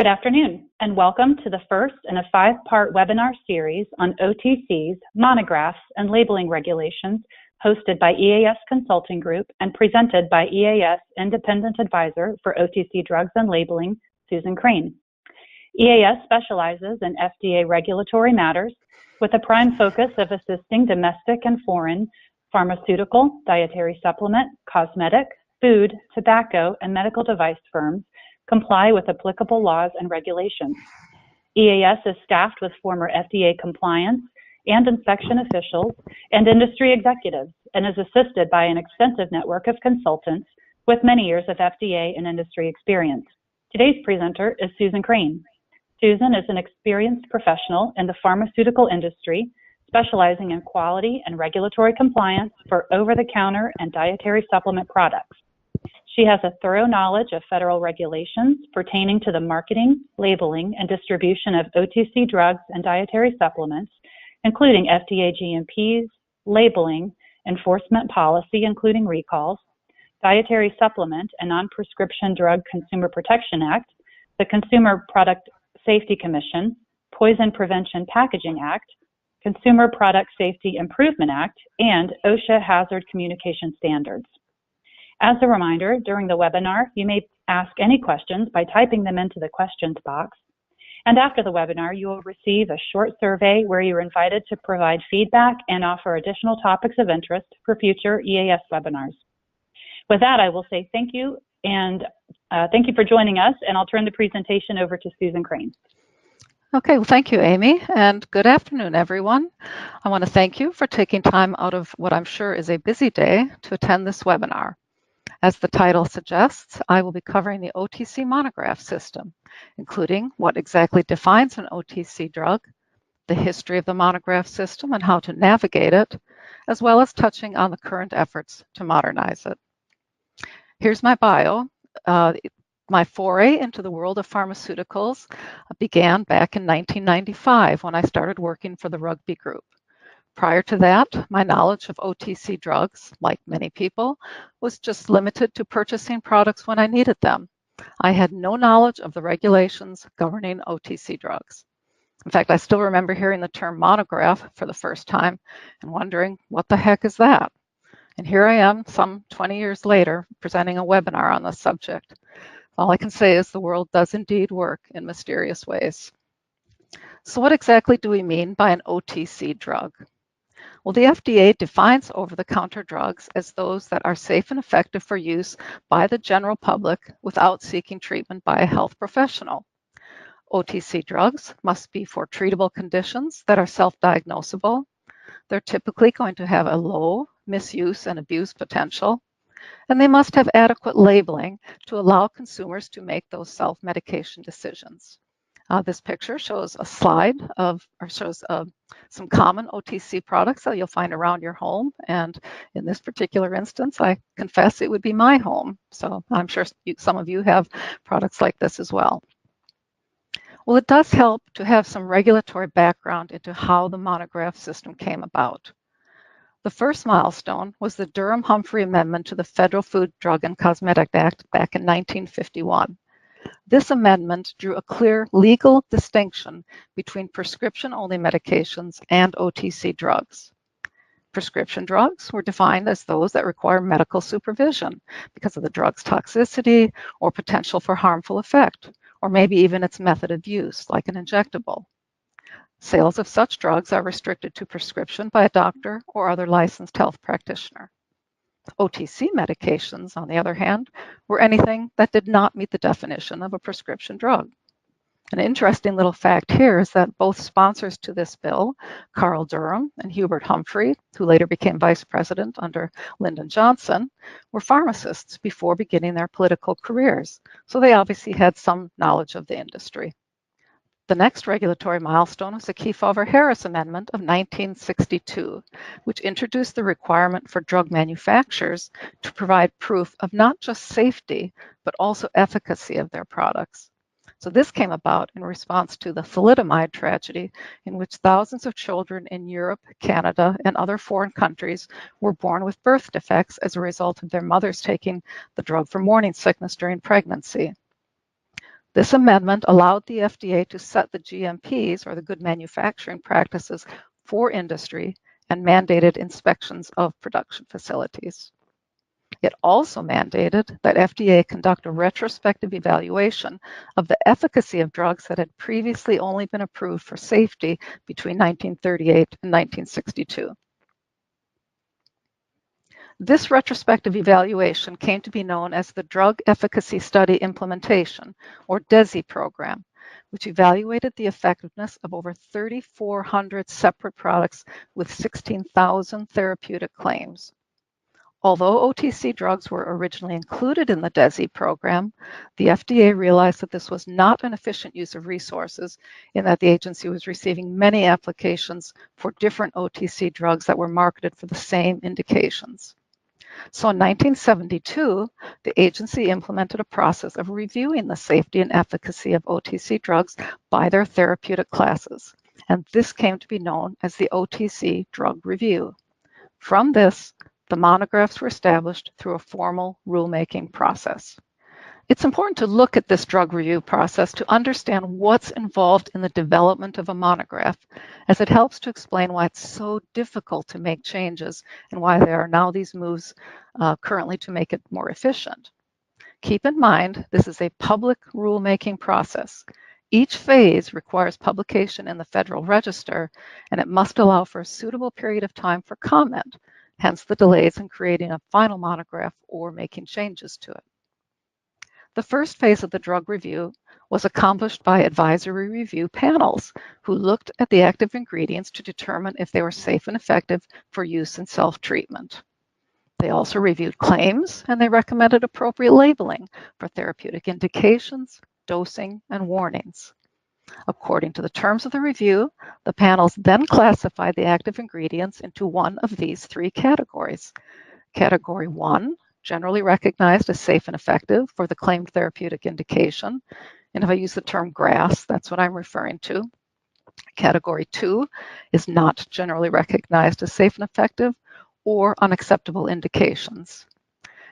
Good afternoon, and welcome to the first in a 5-part webinar series on OTC's monographs and labeling regulations hosted by EAS Consulting Group and presented by EAS Independent Advisor for OTC Drugs and Labeling, Susan Crane. EAS specializes in FDA regulatory matters with a prime focus of assisting domestic and foreign pharmaceutical, dietary supplement, cosmetic, food, tobacco, and medical device firms comply with applicable laws and regulations. EAS is staffed with former FDA compliance and inspection officials and industry executives and is assisted by an extensive network of consultants with many years of FDA and industry experience. Today's presenter is Susan Crane. Susan is an experienced professional in the pharmaceutical industry, specializing in quality and regulatory compliance for over-the-counter and dietary supplement products. She has a thorough knowledge of federal regulations pertaining to the marketing, labeling, and distribution of OTC drugs and dietary supplements, including FDA GMPs, labeling, enforcement policy, including recalls, Dietary Supplement and Non-Prescription Drug Consumer Protection Act, the Consumer Product Safety Commission, Poison Prevention Packaging Act, Consumer Product Safety Improvement Act, and OSHA Hazard Communication Standards. As a reminder, during the webinar, you may ask any questions by typing them into the questions box. And after the webinar, you will receive a short survey where you're invited to provide feedback and offer additional topics of interest for future EAS webinars. With that, I will say thank you, and thank you for joining us, and I'll turn the presentation over to Susan Crane. Okay, well, thank you, Amy, and good afternoon, everyone. I want to thank you for taking time out of what I'm sure is a busy day to attend this webinar. As the title suggests, I will be covering the OTC Monograph system, including what exactly defines an OTC drug, the history of the Monograph system and how to navigate it, as well as touching on the current efforts to modernize it. Here's my bio. My foray into the world of pharmaceuticals began back in 1995 when I started working for the Rugby Group. Prior to that, my knowledge of OTC drugs, like many people, was just limited to purchasing products when I needed them. I had no knowledge of the regulations governing OTC drugs. In fact, I still remember hearing the term monograph for the first time and wondering, what the heck is that? And here I am, some 20 years later, presenting a webinar on this subject. All I can say is the world does indeed work in mysterious ways. So what exactly do we mean by an OTC drug? Well, the FDA defines over-the-counter drugs as those that are safe and effective for use by the general public without seeking treatment by a health professional. OTC drugs must be for treatable conditions that are self-diagnosable. They're typically going to have a low misuse and abuse potential, and they must have adequate labeling to allow consumers to make those self-medication decisions. This picture shows a slide shows some common OTC products that you'll find around your home. And in this particular instance, I confess it would be my home. So I'm sure some of you have products like this as well. Well, it does help to have some regulatory background into how the monograph system came about. The first milestone was the Durham Humphrey Amendment to the Federal Food, Drug, and Cosmetic Act back in 1951. This amendment drew a clear legal distinction between prescription-only medications and OTC drugs. Prescription drugs were defined as those that require medical supervision because of the drug's toxicity or potential for harmful effect, or maybe even its method of use, like an injectable. Sales of such drugs are restricted to prescription by a doctor or other licensed health practitioner. OTC medications, on the other hand, were anything that did not meet the definition of a prescription drug. An interesting little fact here is that both sponsors to this bill, Carl Durham and Hubert Humphrey, who later became vice president under Lyndon Johnson, were pharmacists before beginning their political careers, so they obviously had some knowledge of the industry. The next regulatory milestone was the Kefauver-Harris Amendment of 1962, which introduced the requirement for drug manufacturers to provide proof of not just safety, but also efficacy of their products. So this came about in response to the thalidomide tragedy, in which thousands of children in Europe, Canada, and other foreign countries were born with birth defects as a result of their mothers taking the drug for morning sickness during pregnancy. This amendment allowed the FDA to set the GMPs, or the good manufacturing practices, for industry and mandated inspections of production facilities. It also mandated that FDA conduct a retrospective evaluation of the efficacy of drugs that had previously only been approved for safety between 1938 and 1962. This retrospective evaluation came to be known as the Drug Efficacy Study Implementation, or DESI program, which evaluated the effectiveness of over 3,400 separate products with 16,000 therapeutic claims. Although OTC drugs were originally included in the DESI program, the FDA realized that this was not an efficient use of resources, in that the agency was receiving many applications for different OTC drugs that were marketed for the same indications. So in 1972, the agency implemented a process of reviewing the safety and efficacy of OTC drugs by their therapeutic classes, and this came to be known as the OTC Drug Review. From this, the monographs were established through a formal rulemaking process. It's important to look at this drug review process to understand what's involved in the development of a monograph, as it helps to explain why it's so difficult to make changes and why there are now these moves currently to make it more efficient. Keep in mind, this is a public rulemaking process. Each phase requires publication in the Federal Register, and it must allow for a suitable period of time for comment, hence the delays in creating a final monograph or making changes to it. The first phase of the drug review was accomplished by advisory review panels who looked at the active ingredients to determine if they were safe and effective for use in self-treatment. They also reviewed claims, and they recommended appropriate labeling for therapeutic indications, dosing, and warnings. According to the terms of the review, the panels then classified the active ingredients into one of these three categories. Category 1, generally recognized as safe and effective for the claimed therapeutic indication. And if I use the term GRAS, that's what I'm referring to. Category 2 is not generally recognized as safe and effective or unacceptable indications.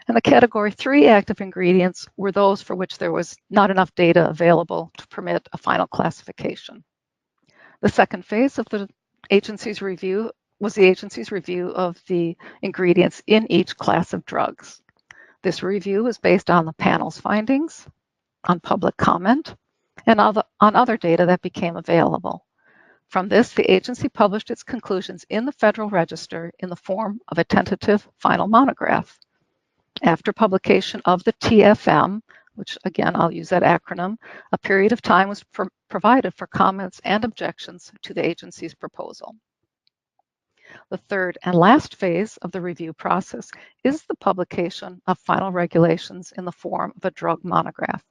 And the Category 3 active ingredients were those for which there was not enough data available to permit a final classification. The second phase of the agency's review was the agency's review of the ingredients in each class of drugs. This review was based on the panel's findings, on public comment, and on other data that became available. From this, the agency published its conclusions in the Federal Register in the form of a tentative final monograph. After publication of the TFM, which again, I'll use that acronym, a period of time was provided for comments and objections to the agency's proposal. The third and last phase of the review process is the publication of final regulations in the form of a drug monograph.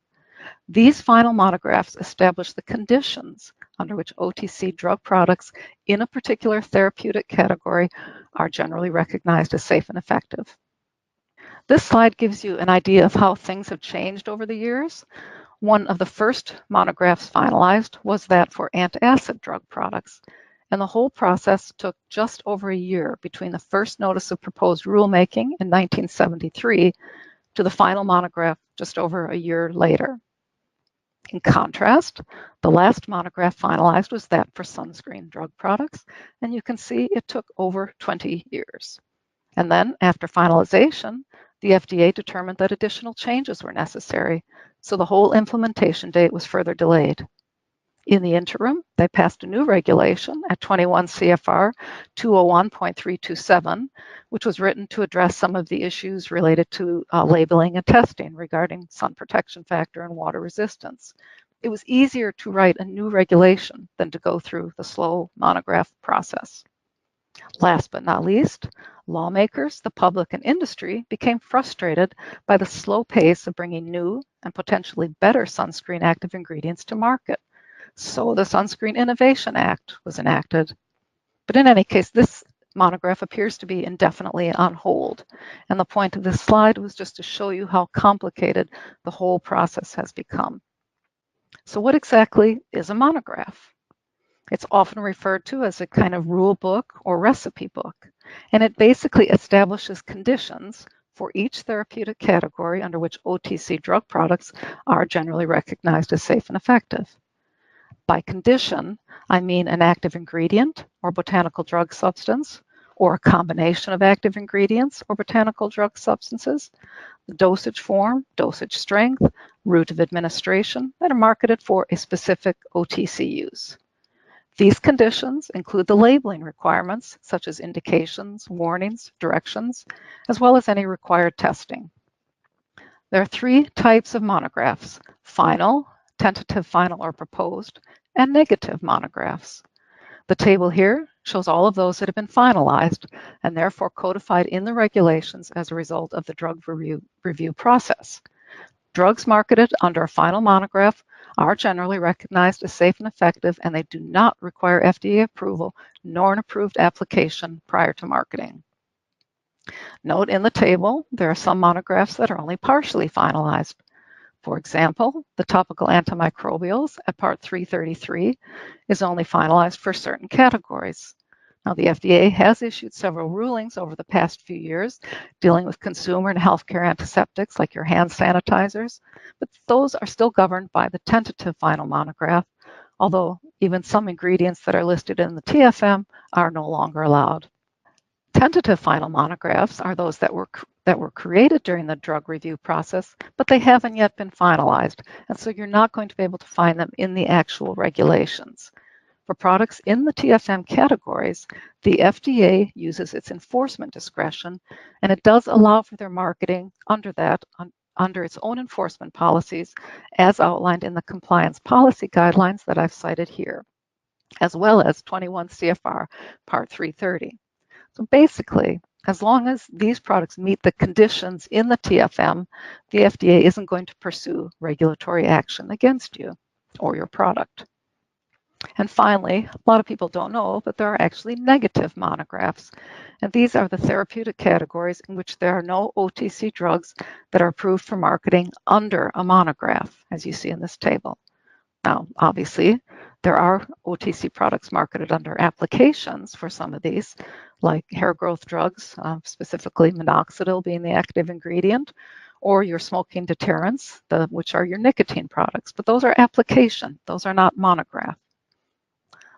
These final monographs establish the conditions under which OTC drug products in a particular therapeutic category are generally recognized as safe and effective. This slide gives you an idea of how things have changed over the years. One of the first monographs finalized was that for antacid drug products, and the whole process took just over a year between the first notice of proposed rulemaking in 1973 to the final monograph just over a year later. In contrast, the last monograph finalized was that for sunscreen drug products, and you can see it took over 20 years. And then, after finalization, the FDA determined that additional changes were necessary, so the whole implementation date was further delayed. In the interim, they passed a new regulation at 21 CFR 201.327, which was written to address some of the issues related to labeling and testing regarding sun protection factor and water resistance. It was easier to write a new regulation than to go through the slow monograph process. Last but not least, lawmakers, the public, and industry became frustrated by the slow pace of bringing new and potentially better sunscreen active ingredients to market. So the Sunscreen Innovation Act was enacted. But in any case, this monograph appears to be indefinitely on hold. And the point of this slide was just to show you how complicated the whole process has become. So what exactly is a monograph? It's often referred to as a kind of rule book or recipe book. And it basically establishes conditions for each therapeutic category under which OTC drug products are generally recognized as safe and effective. By condition, I mean an active ingredient or botanical drug substance, or a combination of active ingredients or botanical drug substances, the dosage form, dosage strength, route of administration that are marketed for a specific OTC use. These conditions include the labeling requirements, such as indications, warnings, directions, as well as any required testing. There are three types of monographs: final, tentative final or proposed, and negative monographs. The table here shows all of those that have been finalized and therefore codified in the regulations as a result of the drug review process. Drugs marketed under a final monograph are generally recognized as safe and effective, and they do not require FDA approval nor an approved application prior to marketing. Note in the table, there are some monographs that are only partially finalized. For example, the topical antimicrobials at Part 333 is only finalized for certain categories. Now, the FDA has issued several rulings over the past few years dealing with consumer and healthcare antiseptics like your hand sanitizers, but those are still governed by the tentative final monograph, although even some ingredients that are listed in the TFM are no longer allowed. Tentative final monographs are those that were created during the drug review process, but they haven't yet been finalized, and so you're not going to be able to find them in the actual regulations. For products in the TFM categories, the FDA uses its enforcement discretion, and it does allow for their marketing under its own enforcement policies, as outlined in the compliance policy guidelines that I've cited here, as well as 21 CFR Part 330. So basically, as long as these products meet the conditions in the TFM, the FDA isn't going to pursue regulatory action against you or your product. And finally, a lot of people don't know, but there are actually negative monographs. And these are the therapeutic categories in which there are no OTC drugs that are approved for marketing under a monograph, as you see in this table. Now, obviously, there are OTC products marketed under applications for some of these, like hair growth drugs, specifically minoxidil being the active ingredient, or your smoking deterrents, which are your nicotine products. But those are application, those are not monograph.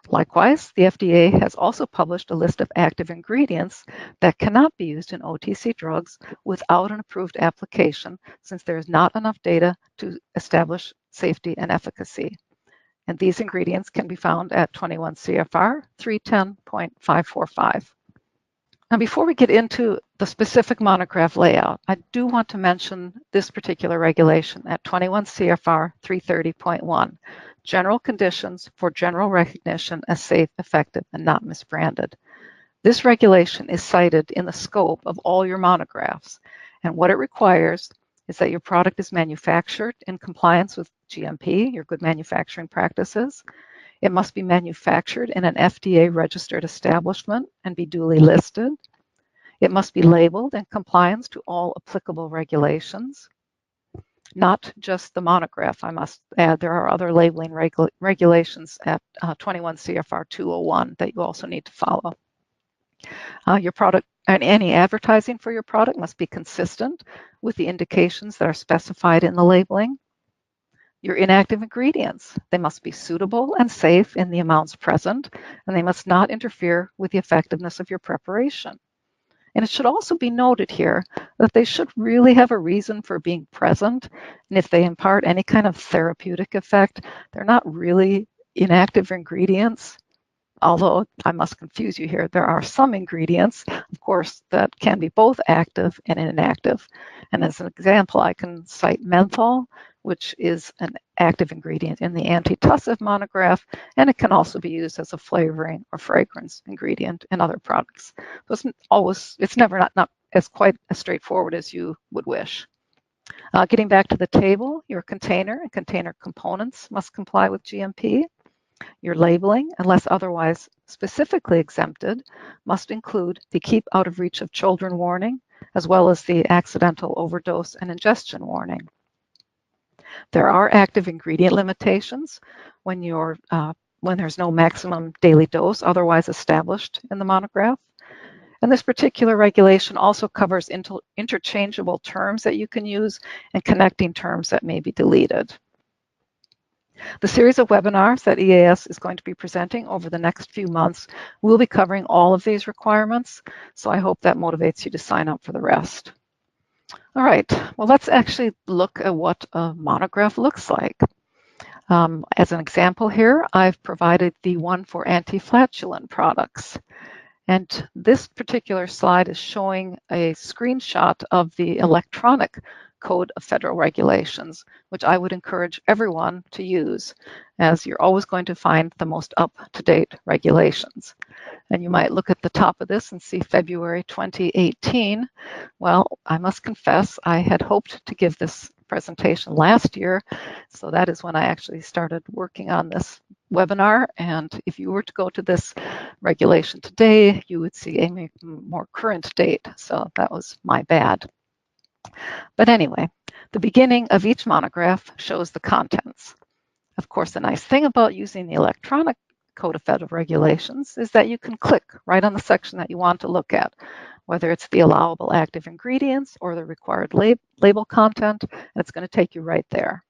Likewise, the FDA has also published a list of active ingredients that cannot be used in OTC drugs without an approved application, since there is not enough data to establish safety and efficacy. And these ingredients can be found at 21 CFR 310.545. Now, before we get into the specific monograph layout, I do want to mention this particular regulation at 21 CFR 330.1, general conditions for general recognition as safe, effective, and not misbranded. This regulation is cited in the scope of all your monographs, and what it requires is that your product is manufactured in compliance with GMP, your good manufacturing practices. It must be manufactured in an FDA-registered establishment and be duly listed. It must be labeled in compliance to all applicable regulations, not just the monograph. I must add there are other labeling regulations at 21 CFR 201 that you also need to follow. Your product and any advertising for your product must be consistent with the indications that are specified in the labeling. Your inactive ingredients, they must be suitable and safe in the amounts present, and they must not interfere with the effectiveness of your preparation. And it should also be noted here that they should really have a reason for being present, and if they impart any kind of therapeutic effect, they're not really inactive ingredients. Although I must confuse you here, there are some ingredients, of course, that can be both active and inactive. And as an example, I can cite menthol, which is an active ingredient in the antitussive monograph, and it can also be used as a flavoring or fragrance ingredient in other products. So it's never not as quite as straightforward as you would wish. Getting back to the table, your container and container components must comply with GMP. Your labeling, unless otherwise specifically exempted, must include the keep out of reach of children warning, as well as the accidental overdose and ingestion warning. There are active ingredient limitations when there's no maximum daily dose otherwise established in the monograph. And this particular regulation also covers interchangeable terms that you can use and connecting terms that may be deleted. The series of webinars that EAS is going to be presenting over the next few months will be covering all of these requirements, so I hope that motivates you to sign up for the rest. All right, well, let's actually look at what a monograph looks like. As an example here, I've provided the one for anti-flatulent products. And this particular slide is showing a screenshot of the electronic Code of Federal Regulations, which I would encourage everyone to use, as you're always going to find the most up-to-date regulations. And you might look at the top of this and see February 2018. Well, I must confess, I had hoped to give this presentation last year, so that is when I actually started working on this webinar. And if you were to go to this regulation today, you would see a more current date, so that was my bad. But anyway, the beginning of each monograph shows the contents. Of course, the nice thing about using the electronic Code of Federal Regulations is that you can click right on the section that you want to look at, whether it's the allowable active ingredients or the required label content, and it's going to take you right there.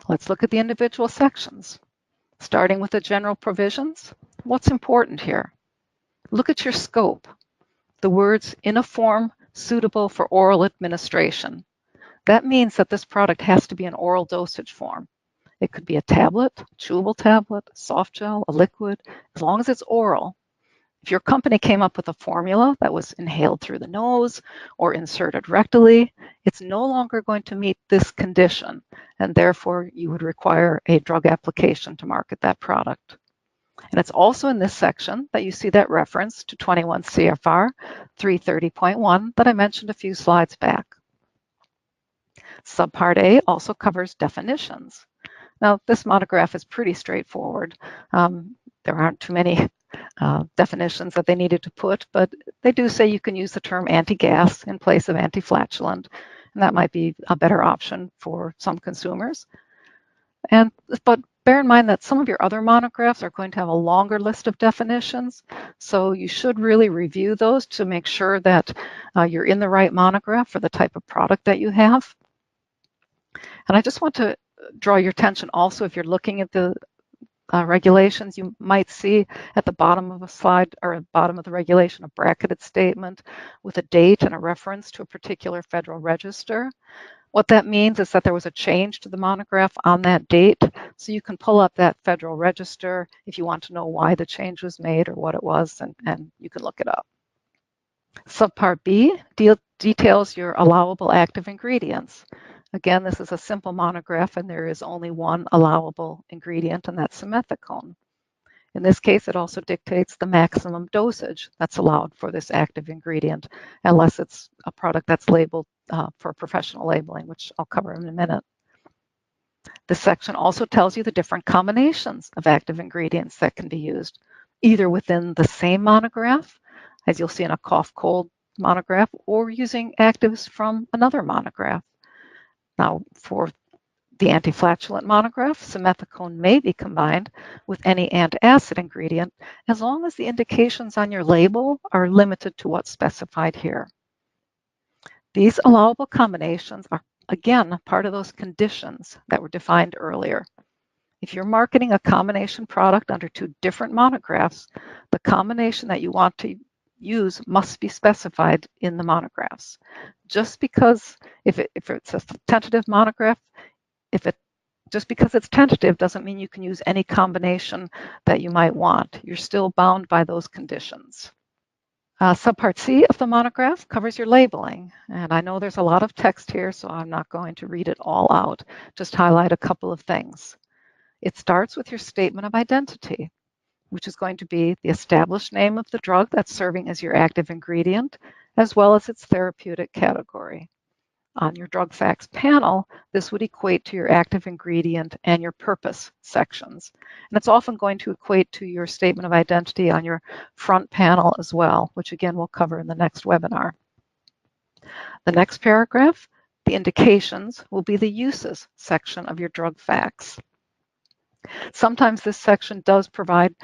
Let's look at the individual sections. Starting with the general provisions, what's important here? Look at your scope. The words in a form suitable for oral administration. That means that this product has to be an oral dosage form. It could be a tablet, chewable tablet, soft gel, a liquid, as long as it's oral. If your company came up with a formula that was inhaled through the nose or inserted rectally, it's no longer going to meet this condition, and therefore you would require a drug application to market that product. And it's also in this section that you see that reference to 21 CFR 330.1 that I mentioned a few slides back. Subpart A also covers definitions. Now, this monograph is pretty straightforward. There aren't too many definitions that they needed to put, but they do say you can use the term anti-gas in place of anti-flatulent, and that might be a better option for some consumers. But bear in mind that some of your other monographs are going to have a longer list of definitions, so you should really review those to make sure that you're in the right monograph for the type of product that you have. And I just want to draw your attention also, if you're looking at the regulations, you might see at the bottom of a slide or at the bottom of the regulation a bracketed statement with a date and a reference to a particular federal register. What that means is that there was a change to the monograph on that date, so you can pull up that federal register if you want to know why the change was made or what it was, and you can look it up. Subpart B details your allowable active ingredients. Again, this is a simple monograph, and there is only one allowable ingredient, and that's simethicone. In this case, it also dictates the maximum dosage that's allowed for this active ingredient, unless it's a product that's labeled for professional labeling, which I'll cover in a minute. This section also tells you the different combinations of active ingredients that can be used, either within the same monograph, as you'll see in a cough cold monograph, or using actives from another monograph. Now, for the anti-flatulent monograph, simethicone may be combined with any antacid ingredient as long as the indications on your label are limited to what's specified here. These allowable combinations are, again, part of those conditions that were defined earlier. If you're marketing a combination product under two different monographs, the combination that you want to use must be specified in the monographs. Just because if it's a tentative monograph, just because it's tentative doesn't mean you can use any combination that you might want. You're still bound by those conditions. Subpart C of the monograph covers your labeling. And I know there's a lot of text here, so I'm not going to read it all out. Just highlight a couple of things. It starts with your statement of identity, which is going to be the established name of the drug that's serving as your active ingredient, as well as its therapeutic category. On your drug facts panel, this would equate to your active ingredient and your purpose sections. And it's often going to equate to your statement of identity on your front panel as well, which again we'll cover in the next webinar. The next paragraph, the indications, will be the uses section of your drug facts. Sometimes this section does provide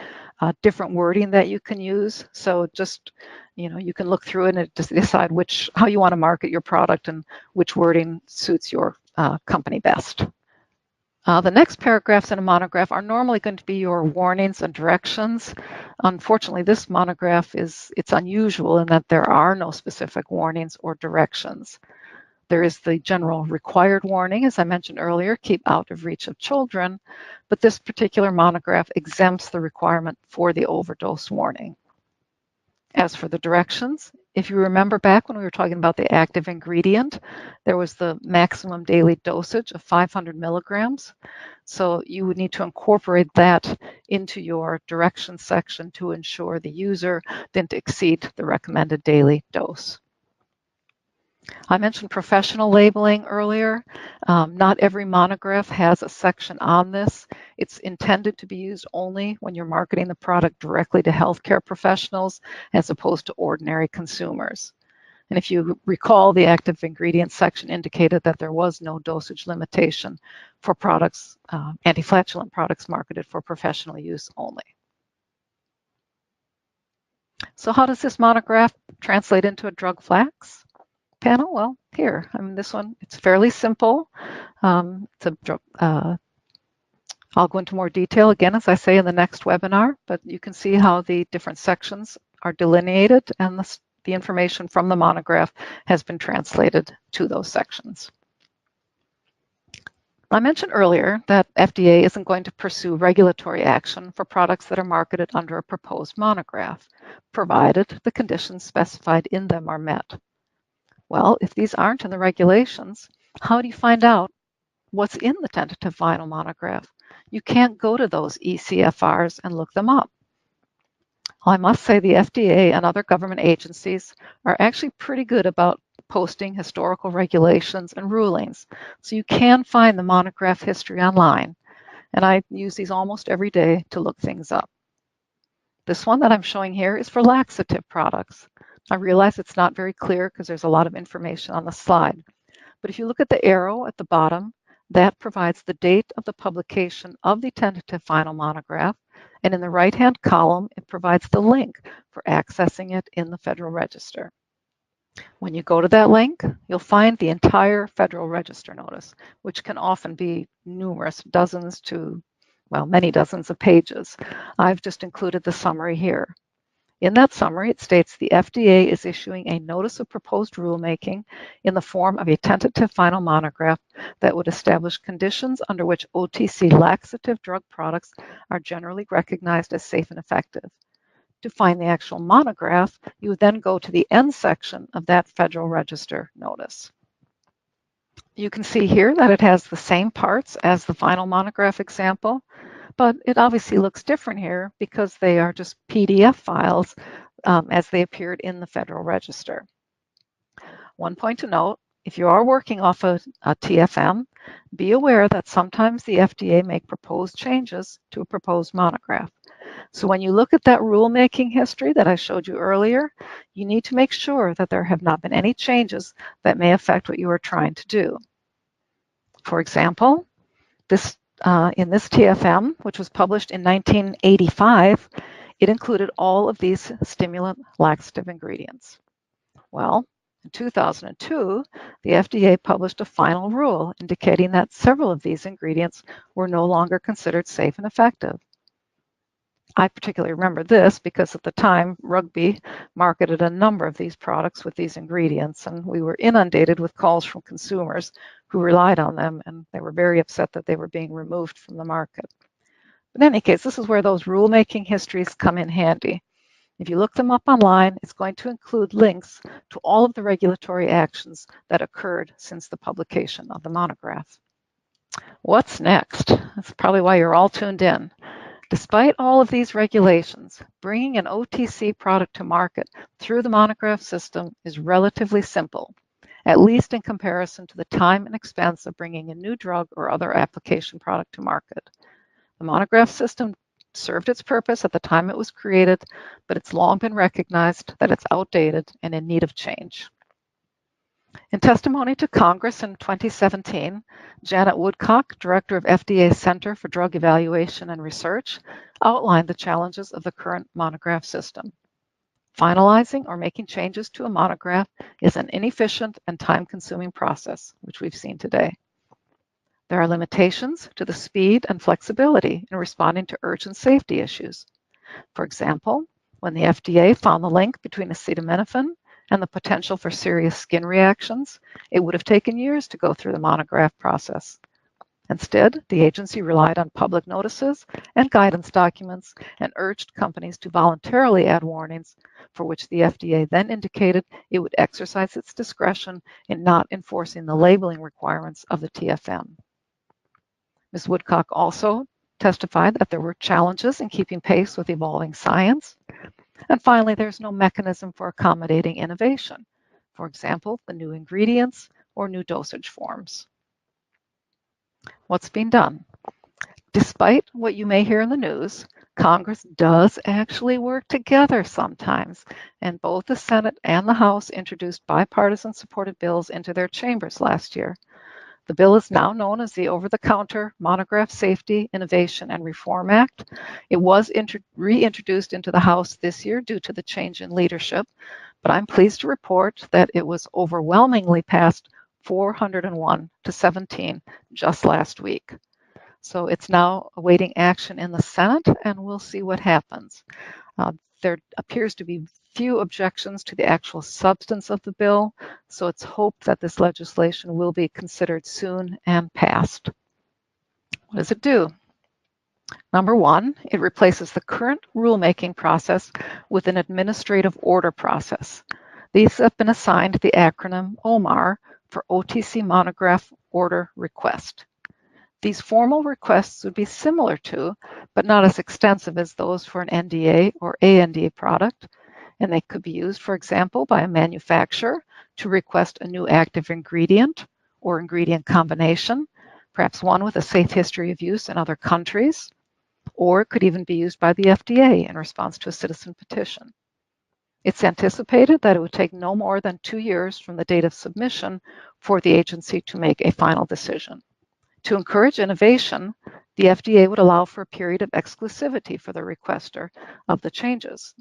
different wording that you can use. So just, you can look through it and just decide how you want to market your product and which wording suits your company best. The next paragraphs in a monograph are normally going to be your warnings and directions. Unfortunately, this monograph it's unusual in that there are no specific warnings or directions. There is the general required warning, as I mentioned earlier, keep out of reach of children, but this particular monograph exempts the requirement for the overdose warning. As for the directions, if you remember back when we were talking about the active ingredient, there was the maximum daily dosage of 500 milligrams. So you would need to incorporate that into your directions section to ensure the user didn't exceed the recommended daily dose. I mentioned professional labeling earlier. Not every monograph has a section on this. It's intended to be used only when you're marketing the product directly to healthcare professionals as opposed to ordinary consumers. And if you recall, the active ingredients section indicated that there was no dosage limitation for products, anti-flatulent products marketed for professional use only. So how does this monograph translate into a drug flax panel? Well, here, this one, it's fairly simple. I'll go into more detail again, as I say, in the next webinar, but you can see how the different sections are delineated and the information from the monograph has been translated to those sections. I mentioned earlier that FDA isn't going to pursue regulatory action for products that are marketed under a proposed monograph, provided the conditions specified in them are met. Well, if these aren't in the regulations, how do you find out what's in the tentative final monograph? You can't go to those ECFRs and look them up. Well, I must say the FDA and other government agencies are actually pretty good about posting historical regulations and rulings. So you can find the monograph history online, and I use these almost every day to look things up. This one that I'm showing here is for laxative products. I realize it's not very clear because there's a lot of information on the slide. But if you look at the arrow at the bottom, that provides the date of the publication of the tentative final monograph. And in the right-hand column, it provides the link for accessing it in the Federal Register. When you go to that link, you'll find the entire Federal Register notice, which can often be numerous, dozens to, well, many dozens of pages. I've just included the summary here. In that summary, it states the FDA is issuing a notice of proposed rulemaking in the form of a tentative final monograph that would establish conditions under which OTC laxative drug products are generally recognized as safe and effective. To find the actual monograph, you would then go to the end section of that Federal Register notice. You can see here that it has the same parts as the final monograph example, but it obviously looks different here because they are just PDF files as they appeared in the Federal Register. One point to note, if you are working off a TFM, be aware that sometimes the FDA make proposed changes to a proposed monograph. So when you look at that rulemaking history that I showed you earlier, you need to make sure that there have not been any changes that may affect what you are trying to do. For example, in this TFM, which was published in 1985, it included all of these stimulant laxative ingredients. Well, in 2002, the FDA published a final rule indicating that several of these ingredients were no longer considered safe and effective. I particularly remember this because at the time, Rugby marketed a number of these products with these ingredients, and we were inundated with calls from consumers who relied on them, and they were very upset that they were being removed from the market. In any case, this is where those rulemaking histories come in handy. If you look them up online, it's going to include links to all of the regulatory actions that occurred since the publication of the monograph. What's next? That's probably why you're all tuned in. Despite all of these regulations, bringing an OTC product to market through the monograph system is relatively simple, at least in comparison to the time and expense of bringing a new drug or other application product to market. The monograph system served its purpose at the time it was created, but it's long been recognized that it's outdated and in need of change. In testimony to Congress in 2017, Janet Woodcock, director of FDA's Center for Drug Evaluation and Research, outlined the challenges of the current monograph system. Finalizing or making changes to a monograph is an inefficient and time-consuming process, which we've seen today. There are limitations to the speed and flexibility in responding to urgent safety issues. For example, when the FDA found the link between acetaminophen and the potential for serious skin reactions, it would have taken years to go through the monograph process. Instead, the agency relied on public notices and guidance documents and urged companies to voluntarily add warnings, for which the FDA then indicated it would exercise its discretion in not enforcing the labeling requirements of the TFM. Ms. Woodcock also testified that there were challenges in keeping pace with evolving science. And finally, there's no mechanism for accommodating innovation. For example, the new ingredients or new dosage forms. What's being done? Despite what you may hear in the news, Congress does actually work together sometimes, and both the Senate and the House introduced bipartisan supported bills into their chambers last year. The bill is now known as the Over-the-Counter Monograph Safety, Innovation, and Reform Act. It was reintroduced into the House this year due to the change in leadership, but I'm pleased to report that it was overwhelmingly passed 401 to 17 just last week. So it's now awaiting action in the Senate, and we'll see what happens. There appears to be few objections to the actual substance of the bill, so it's hoped that this legislation will be considered soon and passed. What does it do? Number one, it replaces the current rulemaking process with an administrative order process. These have been assigned the acronym OMAR for OTC Monograph Order Request. These formal requests would be similar to, but not as extensive as those for an NDA or ANDA product, and they could be used, for example, by a manufacturer to request a new active ingredient or ingredient combination, perhaps one with a safe history of use in other countries, or it could even be used by the FDA in response to a citizen petition. It's anticipated that it would take no more than 2 years from the date of submission for the agency to make a final decision. To encourage innovation, the FDA would allow for a period of exclusivity for the requester of the changes,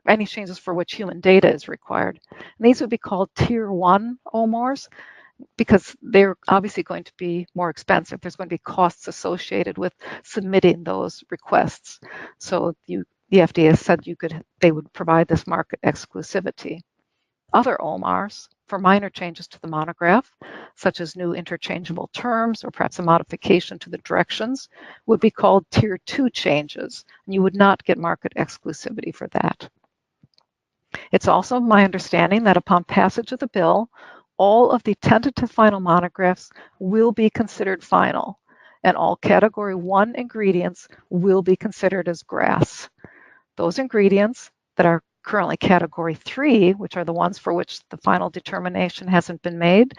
any changes for which human data is required. And these would be called Tier 1 OMARs because they're obviously going to be more expensive. There's going to be costs associated with submitting those requests. So the FDA has said they would provide this market exclusivity. Other OMARs for minor changes to the monograph, such as new interchangeable terms or perhaps a modification to the directions, would be called Tier 2 changes, and you would not get market exclusivity for that. It's also my understanding that upon passage of the bill, all of the tentative final monographs will be considered final, and all Category 1 ingredients will be considered as GRAS. Those ingredients that are currently Category 3, which are the ones for which the final determination hasn't been made,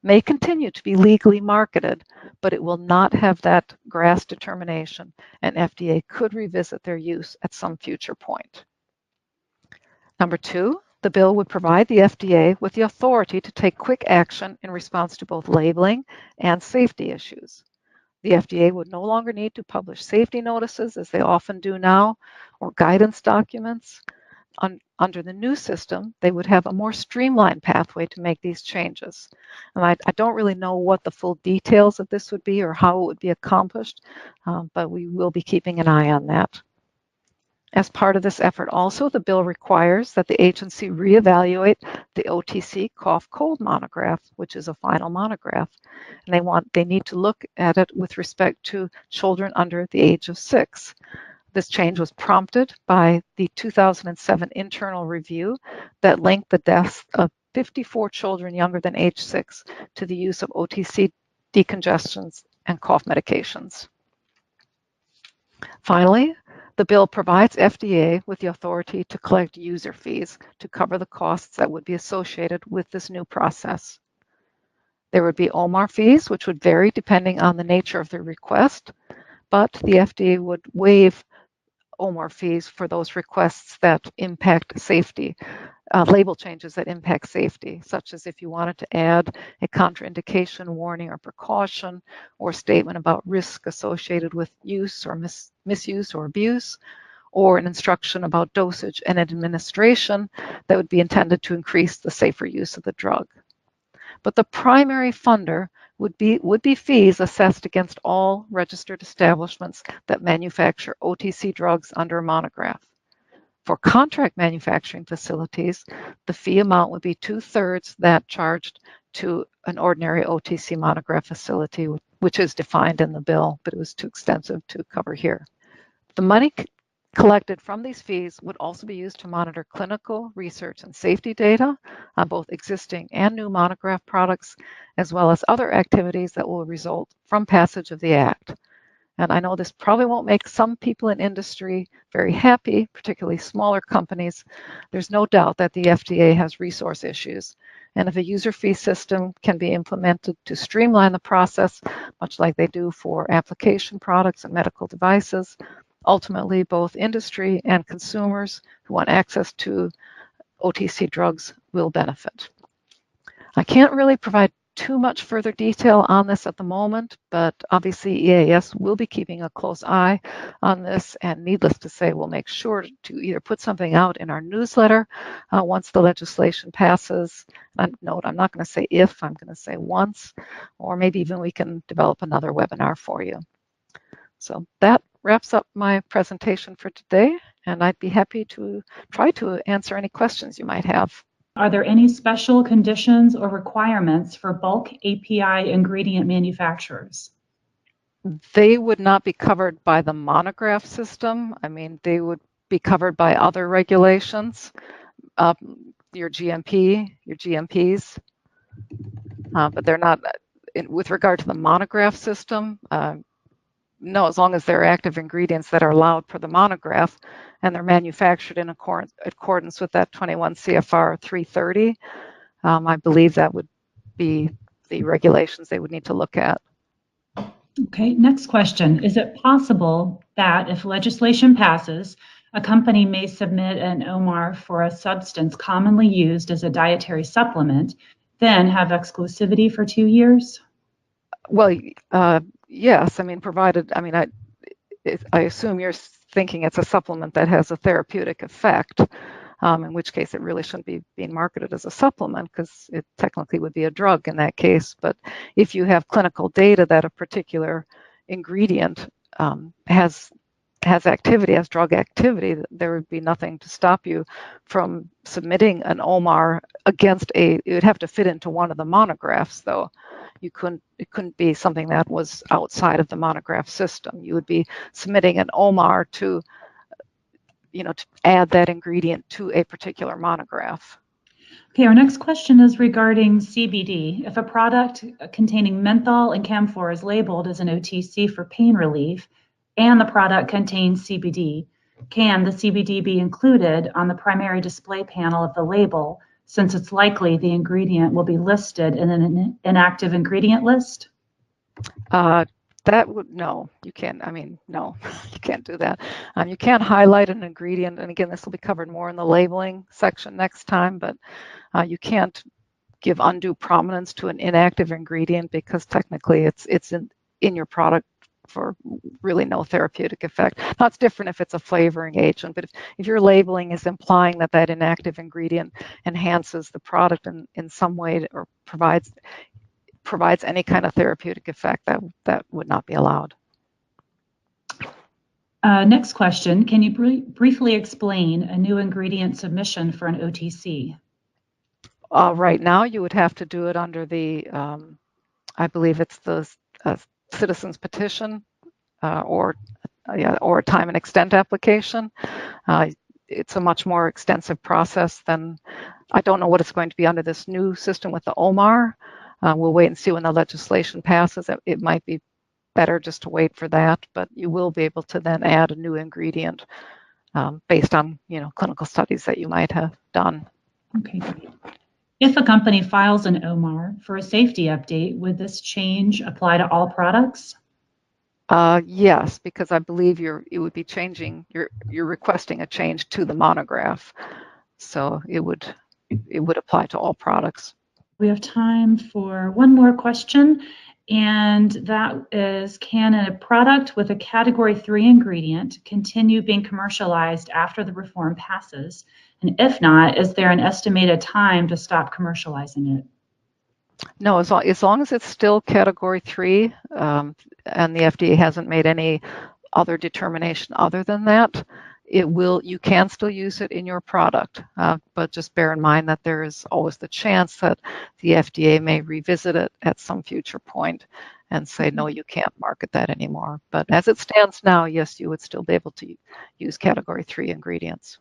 may continue to be legally marketed, but it will not have that GRAS determination, and FDA could revisit their use at some future point. Number 2, the bill would provide the FDA with the authority to take quick action in response to both labeling and safety issues. The FDA would no longer need to publish safety notices, as they often do now, or guidance documents. Under the new system, they would have a more streamlined pathway to make these changes. And I don't really know what the full details of this would be or how it would be accomplished, but we will be keeping an eye on that. As part of this effort also, the bill requires that the agency reevaluate the OTC cough cold monograph, which is a final monograph. And they need to look at it with respect to children under the age of 6. This change was prompted by the 2007 internal review that linked the deaths of 54 children younger than age 6 to the use of OTC decongestants and cough medications. Finally, the bill provides FDA with the authority to collect user fees to cover the costs that would be associated with this new process. There would be OMAR fees, which would vary depending on the nature of the request, but the FDA would waive OMAR fees for those requests that impact safety, label changes that impact safety, such as if you wanted to add a contraindication warning or precaution or statement about risk associated with use or misuse or abuse, or an instruction about dosage and administration that would be intended to increase the safer use of the drug. But the primary funder would be fees assessed against all registered establishments that manufacture OTC drugs under a monograph. For contract manufacturing facilities, the fee amount would be 2/3 that charged to an ordinary OTC monograph facility, which is defined in the bill, but it was too extensive to cover here. The money collected from these fees would also be used to monitor clinical research and safety data on both existing and new monograph products, as well as other activities that will result from passage of the Act. And I know this probably won't make some people in industry very happy, particularly smaller companies. There's no doubt that the FDA has resource issues. And if a user fee system can be implemented to streamline the process, much like they do for application products and medical devices, ultimately both industry and consumers who want access to OTC drugs will benefit. I can't really provide too much further detail on this at the moment, but obviously EAS will be keeping a close eye on this, and needless to say, we'll make sure to either put something out in our newsletter once the legislation passes. Note, I'm not going to say if, I'm going to say once, or maybe even we can develop another webinar for you. So that wraps up my presentation for today, and I'd be happy to try to answer any questions you might have. Are there any special conditions or requirements for bulk API ingredient manufacturers? They would not be covered by the monograph system. I mean, they would be covered by other regulations, your GMPs, but they're not, with regard to the monograph system, no, as long as they're active ingredients that are allowed per the monograph and they're manufactured in accordance with that 21 CFR 330, I believe that would be the regulations they would need to look at. Okay, next question. Is it possible that if legislation passes, a company may submit an OMAR for a substance commonly used as a dietary supplement, then have exclusivity for 2 years? Well, yes. I mean, provided, I mean, I assume you're thinking it's a supplement that has a therapeutic effect, in which case it really shouldn't be being marketed as a supplement because it technically would be a drug in that case. But if you have clinical data that a particular ingredient has activity, has drug activity, there would be nothing to stop you from submitting an OMAR against it would have to fit into one of the monographs though. It couldn't be something that was outside of the monograph system. You would be submitting an OMAR to add that ingredient to a particular monograph. Okay, our next question is regarding CBD. If a product containing menthol and camphor is labeled as an OTC for pain relief, and the product contains CBD, can the CBD be included on the primary display panel of the label, since it's likely the ingredient will be listed in an inactive ingredient list? No, you can't. I mean, no, you can't do that. You can't highlight an ingredient, and again, this will be covered more in the labeling section next time, but you can't give undue prominence to an inactive ingredient because technically it's in your product for really no therapeutic effect. Now, it's different if it's a flavoring agent, but if your labeling is implying that inactive ingredient enhances the product in some way or provides any kind of therapeutic effect, that would not be allowed. Next question, can you briefly explain a new ingredient submission for an OTC? Right now, you would have to do it under the, I believe it's the citizen's petition or a time and extent application. It's a much more extensive process than, I don't know what it's going to be under this new system with the OMAR. We'll wait and see when the legislation passes. It might be better just to wait for that, but you will be able to then add a new ingredient based on clinical studies that you might have done. Okay, great. If a company files an OMAR for a safety update, would this change apply to all products? Yes, because I believe it would be changing. You're requesting a change to the monograph, so it would apply to all products. We have time for one more question, and that is, can a product with a Category 3 ingredient continue being commercialized after the reform passes? And if not, is there an estimated time to stop commercializing it? No, as long as it's still Category 3, and the FDA hasn't made any other determination other than that, you can still use it in your product, but just bear in mind that there is always the chance that the FDA may revisit it at some future point and say, no, you can't market that anymore. But as it stands now, yes, you would still be able to use Category 3 ingredients.